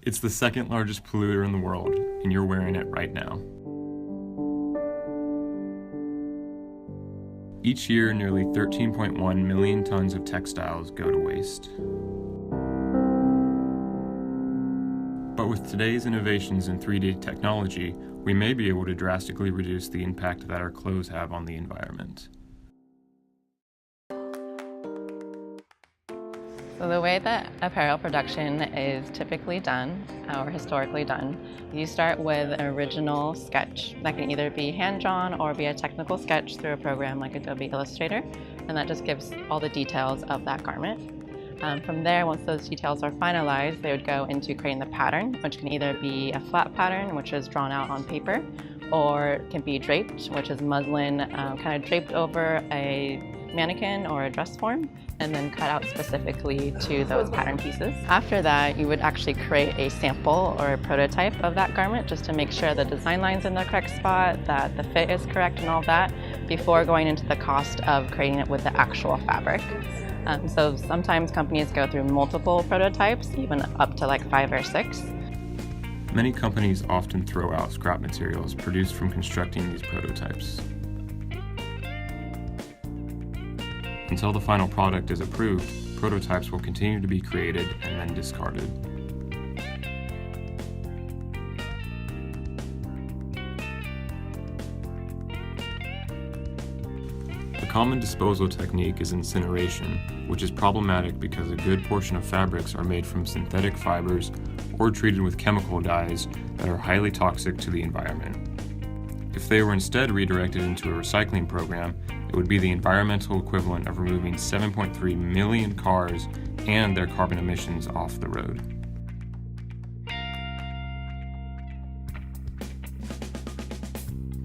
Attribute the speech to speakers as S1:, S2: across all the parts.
S1: It's the second largest polluter in the world, and you're wearing it right now. Each year, nearly 13.1 million tons of textiles go to waste. But with today's innovations in 3D technology, we may be able to drastically reduce the impact that our clothes have on the environment.
S2: So the way that apparel production is typically done, or historically done, you start with an original sketch that can either be hand-drawn or be a technical sketch through a program like Adobe Illustrator, and that just gives all the details of that garment. From there, once those details are finalized, they would go into creating the pattern, which can either be a flat pattern, which is drawn out on paper, or it can be draped, which is muslin kind of draped over a mannequin or a dress form, and then cut out specifically to those pattern pieces. After that, you would actually create a sample or a prototype of that garment just to make sure the design line's in the correct spot, that the fit is correct and all that, before going into the cost of creating it with the actual fabric. So sometimes companies go through multiple prototypes, even up to like 5 or 6.
S1: Many companies often throw out scrap materials produced from constructing these prototypes. Until the final product is approved, prototypes will continue to be created and then discarded. A common disposal technique is incineration, which is problematic because a good portion of fabrics are made from synthetic fibers or treated with chemical dyes that are highly toxic to the environment. If they were instead redirected into a recycling program, it would be the environmental equivalent of removing 7.3 million cars and their carbon emissions off the road.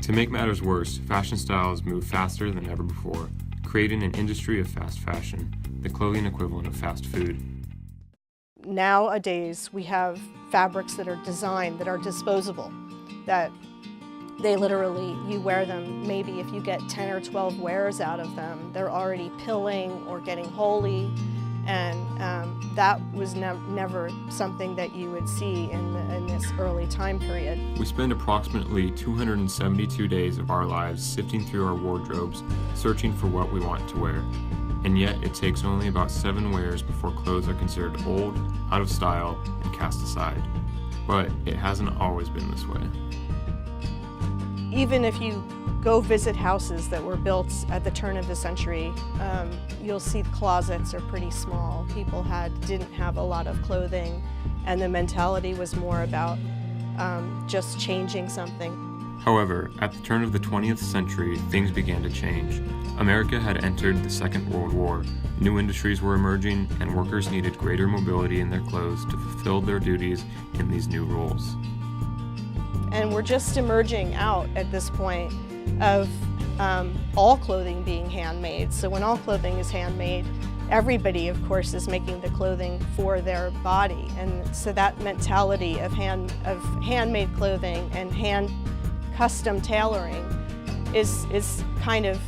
S1: To make matters worse, fashion styles move faster than ever before, creating an industry of fast fashion, the clothing equivalent of fast food.
S3: Nowadays, we have fabrics that are designed, that are disposable, that they literally, you wear them, maybe if you get 10 or 12 wears out of them, they're already pilling or getting holey, and that was never something that you would see in this early time period.
S1: We spend approximately 272 days of our lives sifting through our wardrobes, searching for what we want to wear. And yet it takes only about 7 wears before clothes are considered old, out of style, and cast aside. But it hasn't always been this way.
S3: Even if you go visit houses that were built at the turn of the century, you'll see the closets are pretty small. People didn't have a lot of clothing, and the mentality was more about just changing something.
S1: However, at the turn of the 20th century, things began to change. America had entered the Second World War, new industries were emerging, and workers needed greater mobility in their clothes to fulfill their duties in these new roles.
S3: And we're just emerging out at this point of all clothing being handmade. So when all clothing is handmade, everybody, of course, is making the clothing for their body. And so that mentality of handmade clothing and custom tailoring is kind of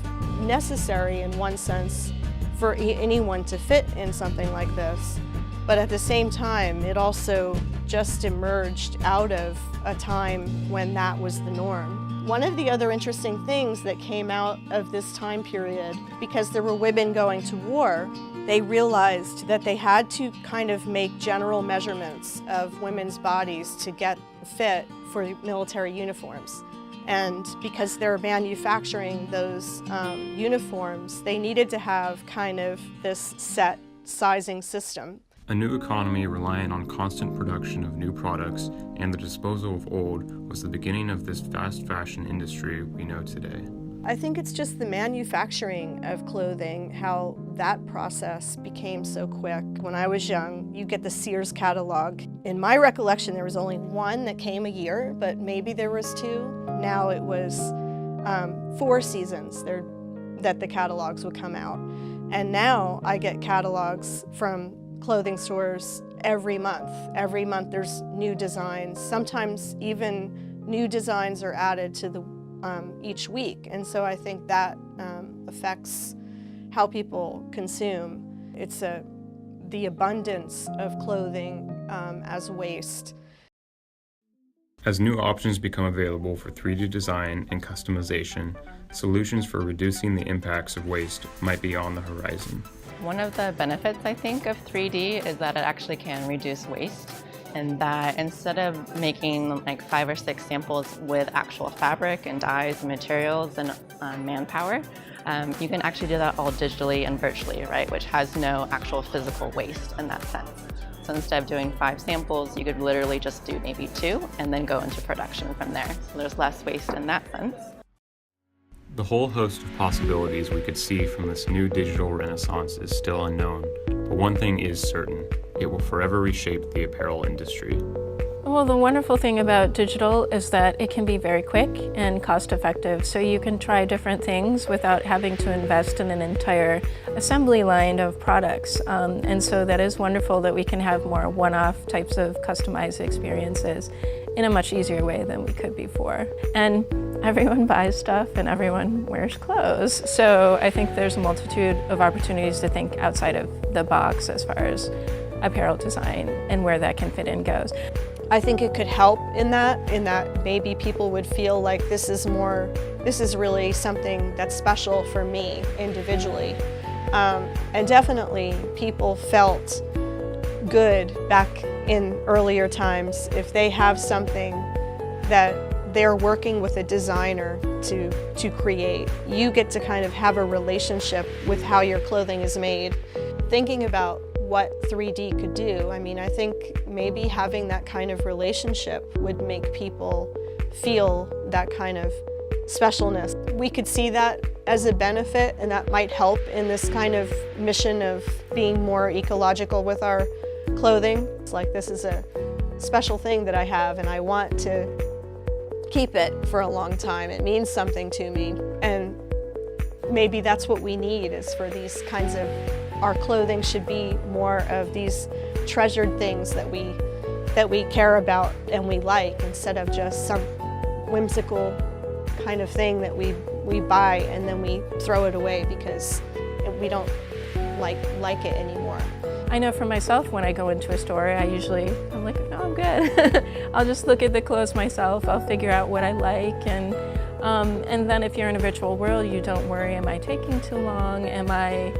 S3: necessary in one sense for anyone to fit in something like this. But at the same time, it also just emerged out of a time when that was the norm. One of the other interesting things that came out of this time period, because there were women going to war, they realized that they had to kind of make general measurements of women's bodies to get fit for military uniforms. And because they're manufacturing those uniforms, they needed to have kind of this set sizing system.
S1: A new economy relying on constant production of new products and the disposal of old was the beginning of this fast fashion industry we know today.
S3: I think it's just the manufacturing of clothing, how that process became so quick. When I was young, you get the Sears catalog. In my recollection, there was only one that came a year, but maybe there was 2. Now it was 4 seasons that the catalogs would come out. And now I get catalogs from clothing stores every month. Every month there's new designs. Sometimes even new designs are added to the each week. And so I think that affects how people consume. It's the abundance of clothing as waste.
S1: As new options become available for 3D design and customization, solutions for reducing the impacts of waste might be on the horizon.
S2: One of the benefits, I think, of 3D is that it actually can reduce waste, and that instead of making like 5 or 6 samples with actual fabric and dyes and materials and manpower, you can actually do that all digitally and virtually, right? Which has no actual physical waste in that sense. So instead of doing 5 samples, you could literally just do maybe 2 and then go into production from there. So there's less waste in that sense.
S1: The whole host of possibilities we could see from this new digital renaissance is still unknown, but one thing is certain: it will forever reshape the apparel industry.
S4: Well, the wonderful thing about digital is that it can be very quick and cost-effective, so you can try different things without having to invest in an entire assembly line of products. And so that is wonderful that we can have more one-off types of customized experiences in a much easier way than we could before. And everyone buys stuff and everyone wears clothes, so I think there's a multitude of opportunities to think outside of the box as far as apparel design and where that can fit in goes.
S3: I think it could help in that maybe people would feel like this is really something that's special for me individually. And definitely people felt good back in earlier times if they have something that they're working with a designer to create. You get to kind of have a relationship with how your clothing is made. Thinking about what 3D could do, I mean, I think maybe having that kind of relationship would make people feel that kind of specialness. We could see that as a benefit, and that might help in this kind of mission of being more ecological with our clothing. It's like, this is a special thing that I have and I want to keep it for a long time. It means something to me, and maybe that's what we need, is for these kinds of, our clothing should be more of these treasured things that we care about and we like, instead of just some whimsical kind of thing that we buy and then we throw it away because we don't like it anymore.
S4: I know for myself, when I go into a store, I'm like, no, I'm good. I'll just look at the clothes myself. I'll figure out what I like, and then if you're in a virtual world, you don't worry, am I taking too long? Am I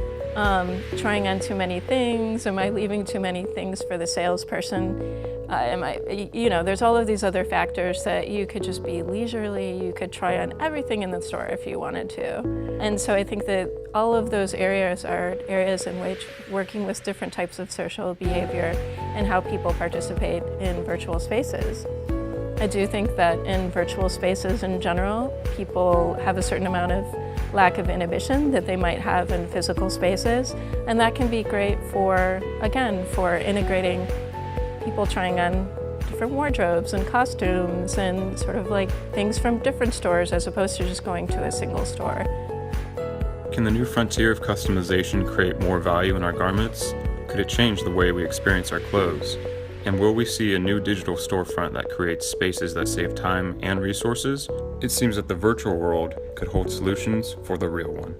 S4: trying on too many things? Am I leaving too many things for the salesperson? There's all of these other factors that you could just be leisurely. You could try on everything in the store if you wanted to. And so I think that all of those areas are areas in which working with different types of social behavior and how people participate in virtual spaces. I do think that in virtual spaces in general, people have a certain amount of lack of inhibition that they might have in physical spaces, and that can be great for integrating people trying on different wardrobes and costumes and sort of like things from different stores as opposed to just going to a single store.
S1: Can the new frontier of customization create more value in our garments? Could it change the way we experience our clothes? And will we see a new digital storefront that creates spaces that save time and resources? It seems that the virtual world could hold solutions for the real one.